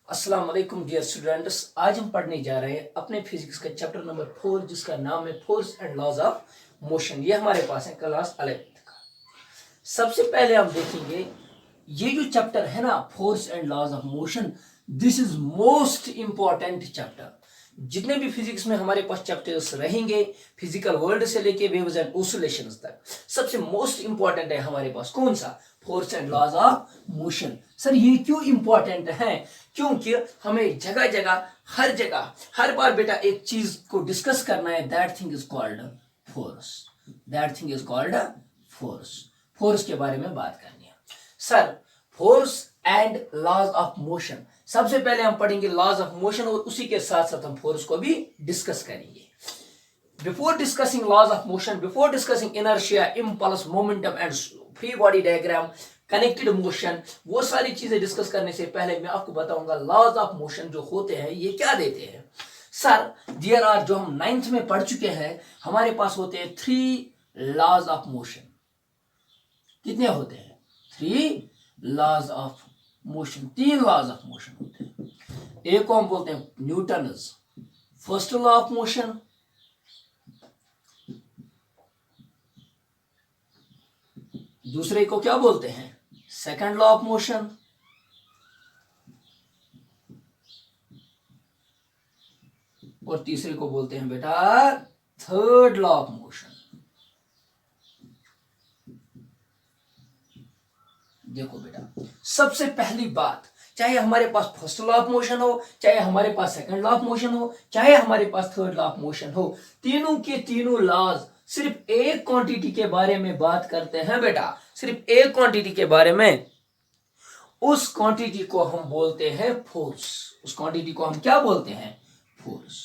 अस्सलाम वालेकुम dear students. आज हम पढ़ने जा रहे हैं अपने फिजिक्स का चैप्टर नंबर 4 जिसका नाम है force and laws of motion. ये हमारे पास है क्लास 11th का। सबसे पहले हम देखेंगे ये जो चैप्टर है ना, force and laws of motion, this is most important chapter. जितने भी फिजिक्स में हमारे पास चैप्टर्स रहेंगे, फिजिकल वर्ल्ड से लेके वेव्स एंड ऑसिलेशंस तक, सबसे मोस्ट इंपॉर्टेंट है हमारे पास कौन सा? Force and laws of motion. Sir ये क्यों इंपॉर्टेंट है? क्योंकि हमें जगह जगह हर बार बेटा एक चीज को डिस्कस करना है, that thing is called force. That thing is called force. Force के बारे में बात करनी है sir. Force and laws of motion, सबसे पहले हम पढ़ेंगे लॉज ऑफ मोशन और उसी के साथ साथ हम फोर्स को भी डिस्कस करेंगे। Before discussing laws of motion, before discussing inertia, impulse, momentum and free body diagram, connected motion, वो सारी चीजें डिस्कस करने से पहले मैं आपको बताऊंगा लॉज ऑफ मोशन जो होते हैं ये क्या देते हैं। सर देयर आर, जो हम 9th में पढ़ चुके हैं, हमारे पास होते हैं 3 लॉज ऑफ मोशन। कितने होते हैं? 3 laws of motion. 3 laws of motion होते हैं। एक को हम बोलते हैं Newton's first law of motion, दूसरे को क्या बोलते हैं? सेकंड लॉ ऑफ मोशन, और तीसरे को बोलते हैं बेटा थर्ड लॉ ऑफ मोशन। देखो बेटा, सबसे पहली बात, चाहे हमारे पास फर्स्ट लॉ ऑफ मोशन हो, चाहे हमारे पास सेकंड लॉ ऑफ मोशन हो, चाहे हमारे पास थर्ड लॉ ऑफ मोशन हो, तीनों के तीनों लॉज सिर्फ एक क्वांटिटी के बारे में बात करते हैं बेटा, सिर्फ एक क्वांटिटी के बारे में। उस क्वांटिटी को हम बोलते हैं फोर्स। उस क्वांटिटी को हम क्या बोलते हैं? फोर्स।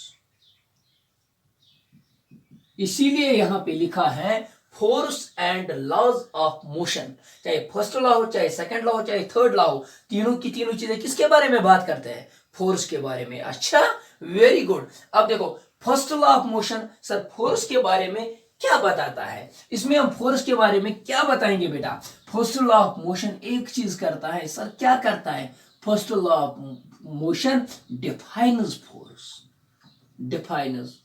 इसीलिए यहां पे लिखा है force and laws of motion. चाहे फर्स्ट लॉ हो, चाहे सेकंड लॉ हो, चाहे थर्ड लॉ हो, तीनों की तीनों चीजें किसके बारे में बात करते हैं? फोर्स के बारे में। अच्छा, वेरी गुड। अब देखो first law of motion sir force के बारे में क्या बताता है? इसमें हम फोर्स के बारे में क्या बताएंगे बेटा? फर्स्ट लॉ ऑफ मोशन एक चीज करता है सर, क्या करता है? First law of motion defines force. Defines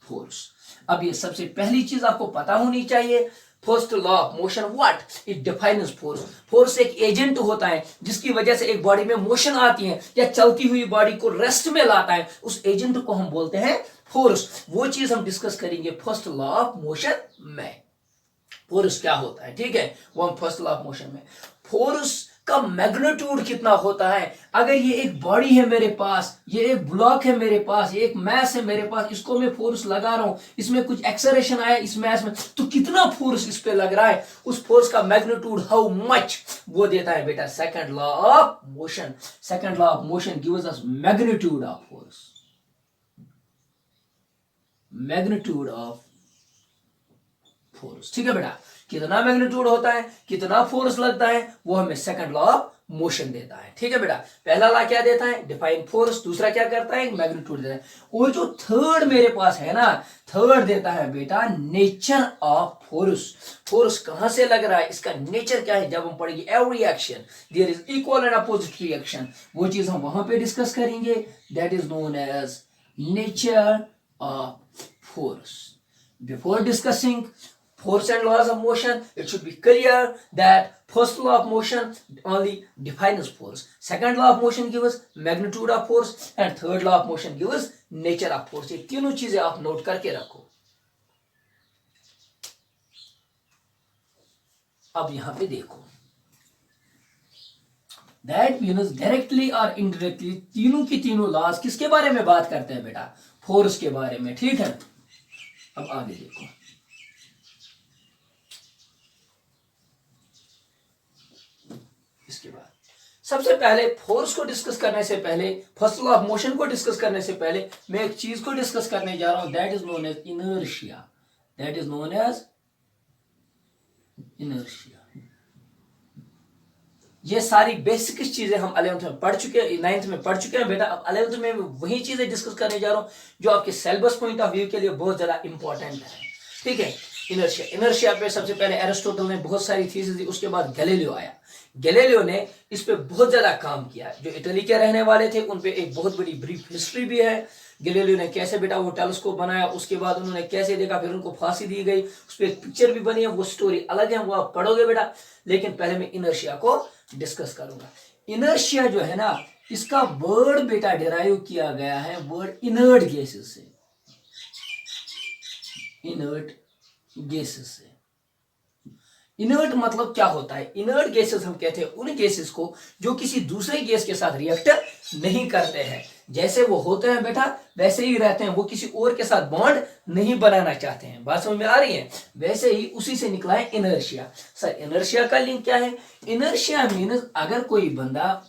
force. अब ये सबसे पहली चीज आपको पता होनी चाहिए, first law of motion what it defines force. Force एक एजेंट होता है जिसकी वजह से एक बॉडी में मोशन आती है या चलती हुई बॉडी को रेस्ट में लाता है, उस एजेंट को हम बोलते हैं फोर्स। वो चीज हम डिस्कस करेंगे फर्स्ट लॉ ऑफ मोशन में। फोर्स क्या होता है, ठीक है, वो हम फर्स्ट लॉ ऑफ मोशन में। फोर्स का मैग्नीट्यूड कितना होता है? अगर ये एक बॉडी है मेरे पास, ये एक ब्लॉक है मेरे पास, ये एक मैस है मेरे पास, इसको मैं फोर्स लगा रहा हूं, इसमें कुछ एक्सेलरेशन आया इस मैस में, तो कितना फोर्स इस पे लग रहा है, उस फोर्स का मैग्नीट्यूड हाउ मच, वो देता है बेटा second law of motion. Second law of motion gives us magnitude of force. Magnitude of force, ठीक है बेटा, कितना मैग्नीट्यूड होता है, कितना फोर्स लगता है, वो हमें सेकंड लॉ ऑफ मोशन देता है। ठीक है बेटा, पहला लॉ क्या देता है? Define force. दूसरा क्या करता है? मैग्नीट्यूड देता है। वो जो थर्ड मेरे पास है ना, थर्ड देता है बेटा नेचर ऑफ फोर्स। फोर्स कहां से लग रहा है, इसका नेचर क्या है, जब हम पढ़ेंगे every action there is equal and opposite reaction, वो चीज हम वहां पे डिस्कस करेंगे। That is known as nature of force. Before discussing force and laws of motion, it should be clear that first law of motion only defines force, second law of motion gives us magnitude of force, and third law of motion gives us nature of force। ये तीनों चीजें आप note करके रखो। अब यहां पे देखो, दैट मीन्स डायरेक्टली और इनडायरेक्टली तीनों की तीनों लॉज किसके बारे में बात करते हैं बेटा? फोर्स के बारे में। ठीक है, अब आगे देखो, इसके बाद सबसे पहले फोर्स को डिस्कस करने से पहले, फर्स्ट लॉ ऑफ मोशन को डिस्कस करने से पहले मैं एक चीज को डिस्कस करने जा रहा हूं, that is known as inertia. That is known as inertia. ये सारी बेसिक चीजें हम 11th में पढ़ चुके हैं, 9th में पढ़ चुके हैं बेटा। अब 11th में वही चीजें डिस्कस करने जा रहा हूं जो आपके सिलेबस पॉइंट ऑफ व्यू के लिए बहुत ज्यादा इंपॉर्टेंट है। ठीक है, इनर्शिया। इनर्शिया पे सबसे पहले एरिस्टोटल ने बहुत सारी थीसिस दी, उसके बाद गैलीलियो आया। गैलीलियो ने इस पे बहुत ज्यादा काम किया। जो इटली के रहने वाले थे उन पे एक बहुत बड़ी ब्रीफ हिस्ट्री भी है। गैलीलियो ने कैसे बेटा वो टेलीस्कोप बनाया, उसके बाद उन्होंने कैसे देखा, फिर उनको फांसी दी गई, उस पर एक पिक्चर भी बनी है, वो स्टोरी अलग है, वो आप पढ़ोगे बेटा। लेकिन पहले मैं इनर्शिया को डिस्कस करूंगा। इनर्शिया जो है ना, इसका वर्ड बेटा डिराइव किया गया है वर्ड इनर्ट गैसेस से। इनर्ट गैसेस से। इनर्ट मतलब क्या होता है? इनर्ट गैसेस हम कहते हैं उन गैसेस को जो किसी दूसरे गैस के साथ रिएक्ट नहीं करते हैं। जैसे वो होते हैं बेटा वैसे ही रहते हैं, वो किसी और के साथ बॉन्ड नहीं बनाना चाहते हैं। बात समझ में आ रही है? वैसे ही उसी से निकला है इनर्शिया। सर इनर्शिया का लिंक क्या है? इनर्शिया मीन्स अगर कोई बंदा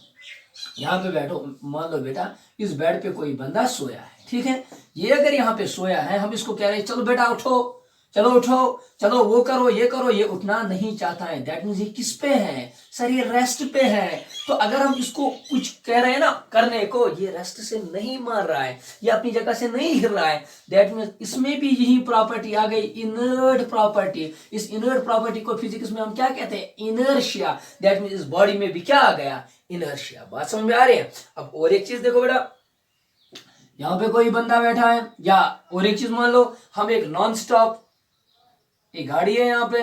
यहाँ पे बैठो, मान लो बेटा इस बेड पे कोई बंदा सोया है, ठीक है, ये अगर यहाँ पे सोया है, हम इसको कह रहे हैं चलो बेटा उठो, चलो उठो, चलो वो करो, ये करो, ये उठना नहीं चाहता है। दैट मीन्स ये किस पे है? सर ये रेस्ट पे है। तो अगर हम इसको कुछ कह रहे हैं ना करने को, ये रेस्ट से नहीं मार रहा है, ये अपनी जगह से नहीं हिल रहा है। दैट मीन्स इसमें भी यही प्रॉपर्टी आ गई, इनर्ट प्रॉपर्टी। इस इनर्ट प्रॉपर्टी को फिजिक्स में हम क्या कहते हैं? इनर्शिया। दैट मीन्स इस बॉडी में भी क्या आ गया? इनर्शिया। बात समझ में आ रही है? अब और एक चीज देखो बेटा, यहाँ पे कोई बंदा बैठा है, या और एक चीज मान लो हम एक नॉन स्टॉप एक गाड़ी है यहाँ पे,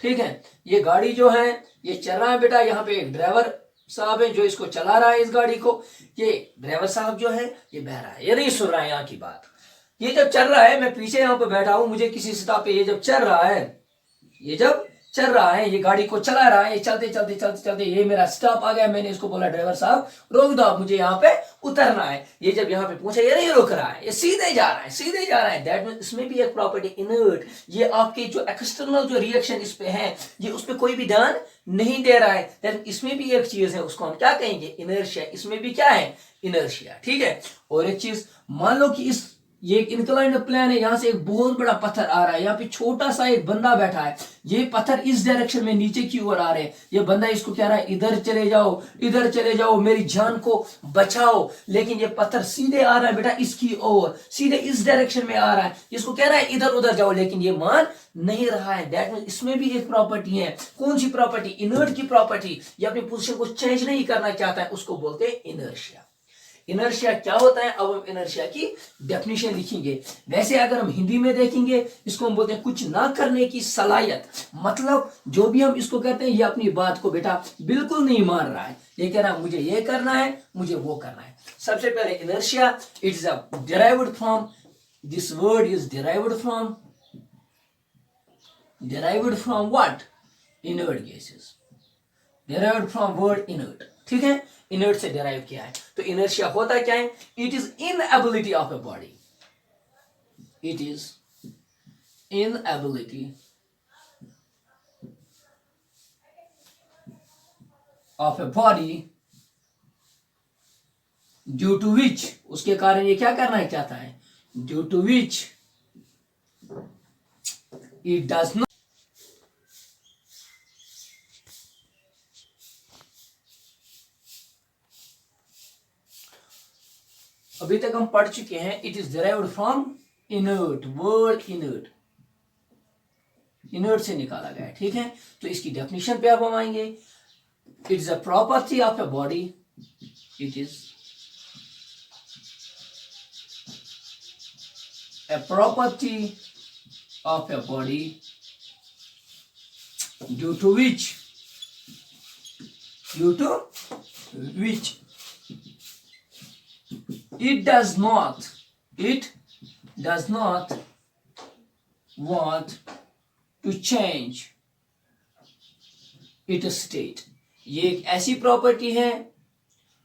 ठीक है, ये गाड़ी जो है ये चल रहा है बेटा, यहाँ पे एक ड्राइवर साहब है जो इसको चला रहा है इस गाड़ी को। ये ड्राइवर साहब जो है ये बह रहा है, ये नहीं सुन रहा है यहाँ की बात। ये जब चल रहा है, मैं पीछे यहाँ पे बैठा हूं, मुझे किसी स्टॉप पे ये जब चल रहा है, ये जब चल रहा है, ये गाड़ी को चला रहा है, ये चलते चलते चलते चलते ये मेरा स्टॉप आ गया। मैंने इसको बोला ड्राइवर साहब रोक दो, मुझे यहाँ पे उतरना है। ये जब यहाँ पे पूछा, ये नहीं रुक रहा है, ये सीधे जा रहा है, सीधे जा रहा है। दैट मीन इसमें भी एक प्रॉपर्टी इनर्ट। ये आपके जो एक्सटर्नल जो रिएक्शन इस पे है, ये उस पर कोई भी ध्यान नहीं दे रहा है। दैट इसमें भी एक चीज है, उसको हम क्या कहेंगे? इनर्शिया। इसमें भी क्या है? इनर्शिया। ठीक है। और एक चीज मान लो कि इस ये एक इंक्लाइंड प्लेन है, यहां से एक बहुत बड़ा पत्थर आ रहा है, यहाँ पे छोटा सा एक बंदा बैठा है, ये पत्थर इस डायरेक्शन में नीचे की ओर आ रहे हैं। ये बंदा इसको कह रहा है इधर चले जाओ, इधर चले जाओ, मेरी जान को बचाओ। लेकिन ये पत्थर सीधे आ रहा है बेटा इसकी ओर, सीधे इस डायरेक्शन में आ रहा है, इसको कह रहा है इधर उधर जाओ, लेकिन ये मान नहीं रहा है। दैट मीन इसमें भी एक प्रॉपर्टी है। कौन सी प्रॉपर्टी? इनर्ट की प्रॉपर्टी। ये अपनी पोजीशन को चेंज नहीं करना चाहता है, उसको बोलते हैं इनर्शिया। इनर्शिया क्या होता है? अब हम इनर्शिया की डेफिनेशन लिखेंगे। वैसे अगर हम हिंदी में देखेंगे, इसको हम बोलते हैं कुछ ना करने की सलाहियत। मतलब जो भी हम इसको कहते हैं, ये अपनी बात को बेटा बिल्कुल नहीं मान रहा है, ये कह रहा है मुझे ये करना है, मुझे वो करना है। सबसे पहले inertia, it is derived from, this word is derived from what? Inert gases. Derived from word inert. ठीक है, इनर्ट से डिराइव किया है। तो इनर्शिया होता क्या है? It is inability of a body, it is inability of a body due to which, उसके कारण ये क्या करना चाहता है? Due to which it does not, अभी तक हम पढ़ चुके हैं it is derived from inert, word inert, inert से निकाला गया है। ठीक है, तो इसकी डेफिनेशन पे अब हम आएंगे। It is a property of a body, it is a property of a body due to which it does not want to change its state। ये एक ऐसी प्रॉपर्टी है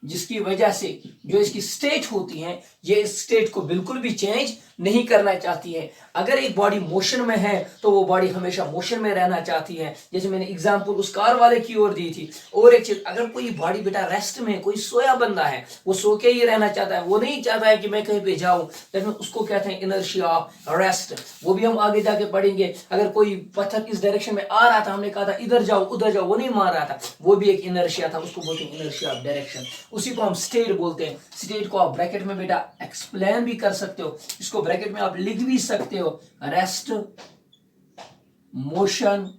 जिसकी वजह से जो इसकी स्टेट होती है, ये इस स्टेट को बिल्कुल भी चेंज नहीं करना चाहती है। अगर एक बॉडी मोशन में है तो वो बॉडी हमेशा मोशन में रहना चाहती है, जैसे मैंने एग्जांपल उस कार वाले की ओर दी थी। और एक चीज, अगर कोई बॉडी बेटा रेस्ट में, कोई सोया बंदा है, वो सो के ही रहना चाहता है, वो नहीं चाहता है कि मैं कहीं पे जाऊं, लेकिन उसको कहते हैं इनर्शिया ऑफ रेस्ट। वो भी हम आगे जाके पढ़ेंगे। अगर कोई पत्थर इस डायरेक्शन में आ रहा था, हमने कहा था इधर जाओ उधर जाओ, वो नहीं मार रहा था, वो भी एक इनर्शिया था, उसको बोलते हैं इनर्शिया ऑफ डायरेक्शन। उसी को हम स्टेट बोलते हैं। स्टेट को आप ब्रैकेट में बेटा एक्सप्लेन भी कर सकते हो, इसको ब्रैकेट में आप लिख भी सकते हो, रेस्ट मोशन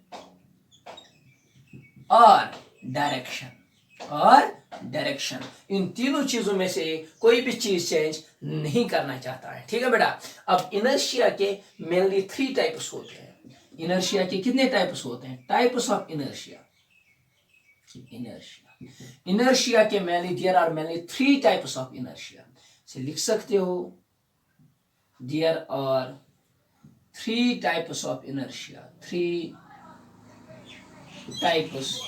और डायरेक्शन, इन तीनों चीजों में से कोई भी चीज चेंज नहीं करना चाहता है। ठीक है बेटा। अब इनर्शिया के मेनली 3 टाइप्स होते हैं। इनर्शिया के कितने टाइप्स होते हैं? टाइप्स ऑफ इनर्शिया के mainly there are mainly 3 types of inertia. से लिख सकते हो, there are 3 types of inertia, 3 types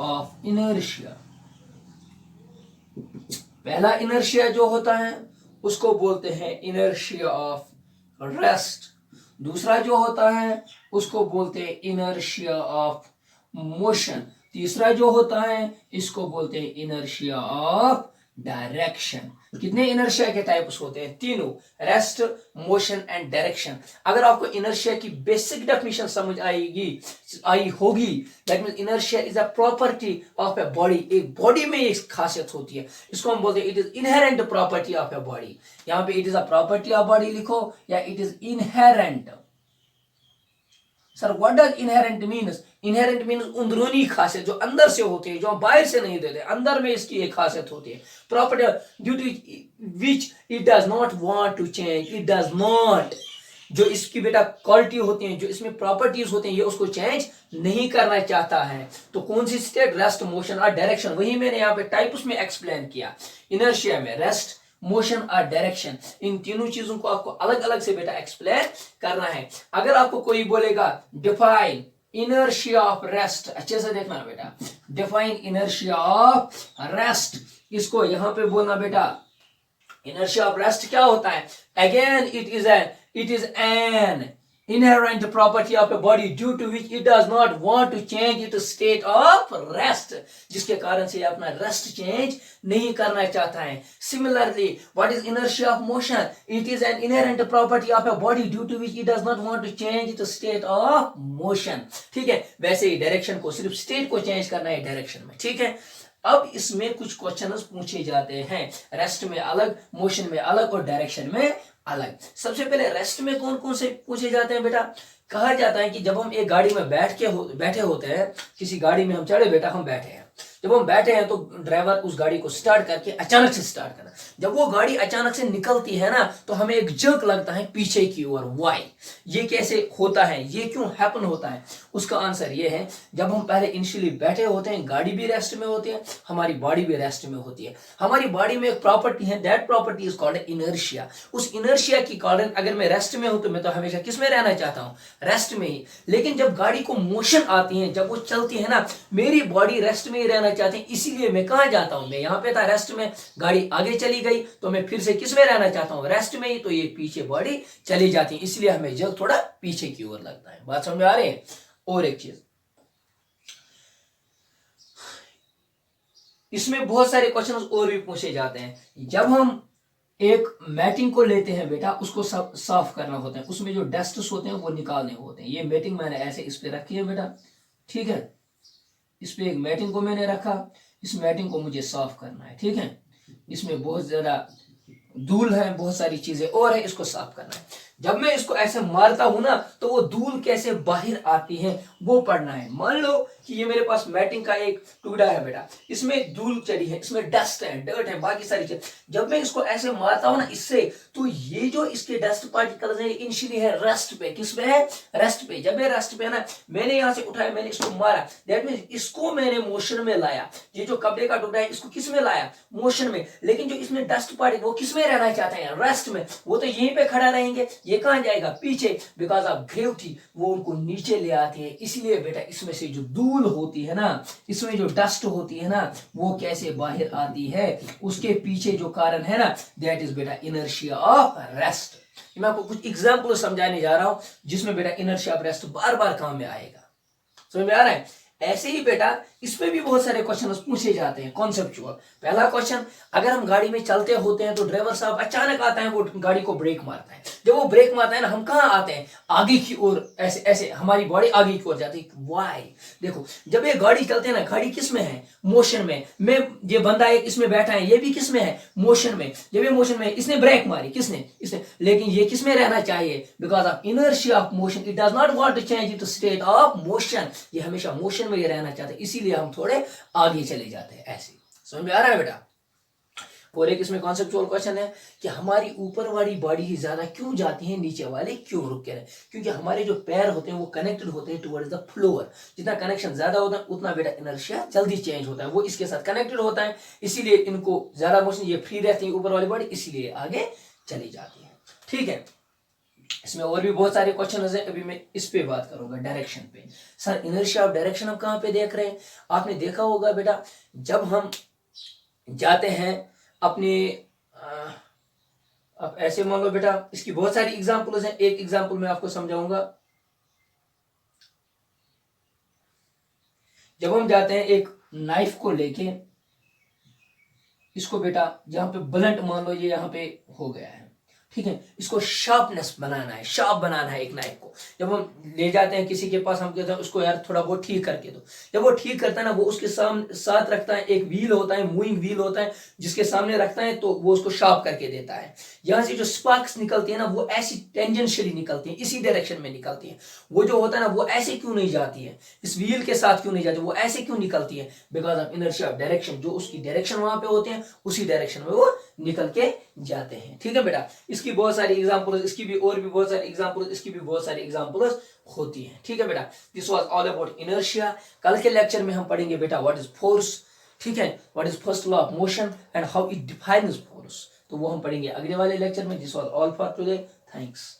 of inertia. पहला इनर्शिया जो होता है उसको बोलते हैं इनर्शिया ऑफ रेस्ट। दूसरा जो होता है उसको बोलते हैं इनर्शिया ऑफ मोशन। तीसरा जो होता है इसको बोलते हैं इनर्शिया ऑफ डायरेक्शन। कितने इनर्शिया के टाइप्स होते हैं? तीनों, रेस्ट, मोशन एंड डायरेक्शन। अगर आपको इनर्शिया की बेसिक डेफिनेशन समझ आई होगी, that means inertia is a property of a body. एक बॉडी में एक खासियत होती है, इसको हम बोलते हैं it is inherent property of a body. यहां पे it is a property of body लिखो या it is inherent. Sir what does inherent means? Inherent means अंदरूनी खासियत, जो अंदर से होती है, जो हम बाहर से नहीं देते, अंदर में इसकी एक खासियत होती है। Property due to which it does not want to change, it does not, जो इसकी बेटा क्वालिटी होती है, जो इसमें प्रॉपर्टीज होती हैं, ये उसको चेंज नहीं करना चाहता है। तो कौन सी स्टेट? रेस्ट, मोशन और डायरेक्शन। वही मैंने यहाँ पे टाइप्स में एक्सप्लेन किया। इनर्शिया में रेस्ट, मोशन और डायरेक्शन, इन तीनों चीजों को आपको अलग अलग से बेटा एक्सप्लेन करना है। अगर आपको कोई बोलेगा डिफाइन इनर्शिया ऑफ रेस्ट, अच्छे से देखना बेटा, डिफाइन इनर्शिया ऑफ रेस्ट, इसको यहां पे बोलना बेटा इनर्शिया ऑफ रेस्ट क्या होता है? Again it is an inherent property of a body due to which it does not want to change its state of rest, जिसके कारण से अपना रेस्ट चेंज नहीं करना चाहता है। Similarly, what is inertia of motion? It is an inherent property of a body due to which it does not want to change its state of motion। ठीक है, वैसे ही डायरेक्शन को सिर्फ स्टेट को चेंज करना है डायरेक्शन में। ठीक है, अब इसमें कुछ क्वेश्चंस पूछे जाते हैं, रेस्ट में अलग, मोशन में अलग और डायरेक्शन में अलग। सबसे पहले रेस्ट में कौन कौन से पूछे जाते हैं बेटा? कहा जाता है कि जब हम एक गाड़ी में बैठे होते हैं, किसी गाड़ी में हम चढ़े बेटा, हम बैठे हैं, जब हम बैठे हैं तो ड्राइवर उस गाड़ी को स्टार्ट करके अचानक से स्टार्ट करना। जब वो गाड़ी अचानक से निकलती है ना, तो हमें एक जर्क लगता है पीछे की ओर। व्हाई? ये कैसे होता है, ये क्यों हैपन होता है? उसका आंसर ये है, जब हम पहले इनिशियली बैठे होते हैं, गाड़ी भी रेस्ट में होती है, हमारी बॉडी भी रेस्ट में होती है। हमारी बॉडी में एक प्रॉपर्टी है, that property is called inertia. उस इनर्शिया की कारण अगर मैं रेस्ट में हूं तो मैं तो हमेशा किस में रहना चाहता हूं? रेस्ट में ही। लेकिन जब गाड़ी को मोशन आती है, जब वो चलती है ना, मेरी बॉडी रेस्ट में ही रहना चाहती है, इसीलिए मैं कहां जाता हूं? मैं यहां पे था रेस्ट में, गाड़ी आगे चली गई तो मैं फिर से किस में रहना चाहता हूं? रेस्ट में ही। तो ये पीछे बॉडी चली जाती है, इसलिए हमें जल थोड़ा पीछे की ओर लगता है। बात समझ में आ रही है? और एक चीज, इसमें बहुत सारे क्वेश्चन और भी पूछे जाते हैं। जब हम एक मैटिंग को लेते हैं बेटा, उसको साफ करना होता है, उसमें जो डस्ट्स होते हैं वो निकालने होते हैं। ये मैटिंग मैंने ऐसे इस पे रखी है बेटा, ठीक है, इस पे एक मैटिंग को मैंने रखा, इस मैटिंग को मुझे साफ करना है। ठीक है, इसमें बहुत ज्यादा धूल है, बहुत सारी चीजें और है, इसको साफ करना है। जब मैं इसको ऐसे मारता हूं ना, तो वो धूल कैसे बाहर आती है वो पढ़ना है। मान लो कि ये मेरे पास मैटिंग का एक टुकड़ा है बेटा, इसमें धूल चढ़ी है, इसमें डस्ट है, डर्ट है, बाकी सारी चीज। जब मैं इसको ऐसे मारता हूं ना इससे, तो ये जो इसके डस्ट पार्टिकल्स है इनिशियली है रेस्ट पे। किस पे है? रेस्ट पे। जब ये रेस्ट पे है ना, मैंने यहां से उठाया, मैंने इसको मारा, दैट मींस इसको मैंने मोशन में लाया। ये जो कपड़े का टुकड़ा है इसको किस में लाया? मोशन में। लेकिन जो इसमें डस्ट पार्टिकल वो किस में रहना चाहते हैं? रेस्ट में। वो तो यहीं पे खड़ा रहेंगे, ये कहां जाएगा? पीछे। बिकॉज ऑफ ग्रेविटी वो उनको नीचे ले आती है। इसलिए बेटा इसमें से जो धूल होती है ना, इसमें जो डस्ट होती है ना, वो कैसे बाहर आती है? उसके पीछे जो कारण है ना, दैट इज बेटा इनर्शिया ऑफ रेस्ट। मैं आपको कुछ एग्जांपल समझाने जा रहा हूं जिसमें बेटा इनर्शिया ऑफ रेस्ट बार बार काम में आएगा। समझ में आ रहा है? ऐसे ही बेटा इसमें भी बहुत सारे क्वेश्चन पूछे जाते हैं कॉन्सेप्चुअल। पहला क्वेश्चन, अगर हम गाड़ी में चलते होते हैं तो ड्राइवर साहब अचानक आता है, वो गाड़ी को ब्रेक मारता है। जब वो ब्रेक मारता है ना, हम कहाँ आते हैं, आगे की ओर, ऐसे ऐसे हमारी बॉडी आगे की ओर जाती है। वाई? देखो, जब ये गाड़ी चलते हैं ना, गाड़ी किस में है, मोशन में। मैं, ये बंदा एक इसमें बैठा है, ये भी किस में है, मोशन में। जब ये मोशन में, इसने ब्रेक मारी, किसने, इसने, लेकिन ये किस में रहना चाहिए, because of inertia of motion, it does not want to change it to state of motion. ये हमेशा मोशन में ये रहना चाहता है, इसीलिए हम थोड़े आगे चले जाते हैं। ऐसे समझ में आ रहा है बेटा? और एक इसमें कॉन्सेप्चुअल क्वेश्चन है कि हमारी ऊपर वाली बॉडी ही ज्यादा क्यों जाती है, नीचे वाली क्यों रुक के रहे? क्योंकि हमारे जो पैर होते हैं वो कनेक्टेड होते हैं टुवर्ड्स द फ्लोर। जितना कनेक्शन ज्यादा होता है उतना बेटा इनर्शिया जल्दी चेंज होता है, वो इसके साथ कनेक्टेड होता है, इसीलिए इनको ज्यादा मोशन, ये फ्री रहती है ऊपर वाली बॉडी, इसीलिए आगे चली जाती है। ठीक है, इसमें और भी बहुत सारे क्वेश्चन हैं, अभी मैं इस पे बात करूंगा, डायरेक्शन पे। सर इनर्शिया ऑफ डायरेक्शन हम कहाँ पे देख रहे हैं? आपने देखा होगा बेटा, जब हम जाते हैं अपने, अब ऐसे मान लो बेटा, इसकी बहुत सारी एग्जांपल्स हैं, एक एग्जांपल मैं आपको समझाऊंगा। जब हम जाते हैं एक नाइफ को लेके, इसको बेटा जहां पे ब्लंट मान लो ये यहां पे हो गया है, ठीक है, इसको शार्पनेस बनाना है, शार्प बनाना है एक नाइफ को। जब हम ले जाते हैं किसी के पास, हम कहते हैं उसको यार थोड़ा बहुत ठीक करके दो। जब वो ठीक करता है ना, वो उसके साथ रखता है, एक व्हील होता है, मूविंग व्हील होता है, जिसके सामने रखता है, तो वो उसको शार्प करके देता है। यहाँ से जो स्पार्क्स निकलती है ना, वो ऐसी टेंजेंशियली निकलती है, इसी डायरेक्शन में निकलती है। वो जो होता है ना, वो ऐसे क्यों नहीं जाती है, इस व्हील के साथ क्यों नहीं जाती, वो ऐसे क्यों निकलती है? Because of inertia of direction. जो उसकी डायरेक्शन वहां पे होते हैं, उसी डायरेक्शन में वो निकल के जाते हैं। ठीक है बेटा, इसकी बहुत सारी एग्जांपल्स, इसकी भी और भी बहुत सारी एग्जांपल्स, इसकी भी बहुत सारी एग्जांपल्स होती हैं। ठीक है बेटा, this was all about inertia. कल के लेक्चर में हम पढ़ेंगे बेटा व्हाट इज फोर्स, ठीक है, what is first law of motion and how it defines force, तो वो हम पढ़ेंगे अगले वाले लेक्चर में। This was all for today, thanks.